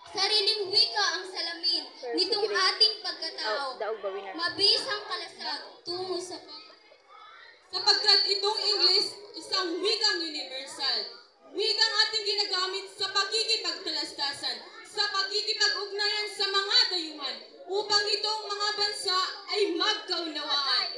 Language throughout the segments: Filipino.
Sariling wika ang salamin nitong ating pagkatao. Mabisang kalasag tungo sa Sapagkat itong English, isang wikang universal. Wikang ating ginagamit sa pagkikipagtalastasan, sa pagkikipag-ugnayan sa mga dayuhan, upang itong mga bansa ay magkaunawaan.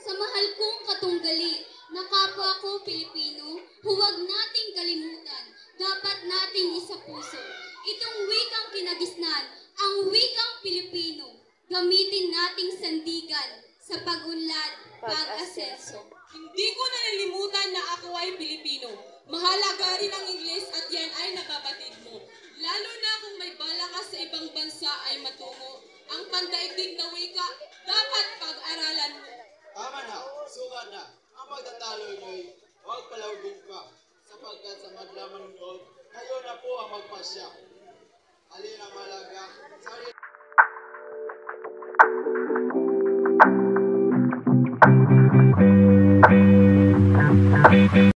Sa mahal kong katunggali na kapwa ko Pilipino, huwag nating kalimutan, dapat nating isapuso. Itong wikang kinagisnan, ang wikang Pilipino, gamitin nating sandigan sa pag-unlad, pag-asenso. Hindi ko nalilimutan na ako ay Pilipino. Mahalaga rin ang Ingles at yan ay nababatid mo. Lalo na kung may bala ka sa ibang bansa ay matungo. Ang pandaigdig na wika, dapat pag-aralan mo. Tama na, sukat na. Ang pagtatalo nyo'y huwag palawagin pa. Sapagkat sa madlang manunood, kayo na po ang magpasya. Alin ang malaga, sarili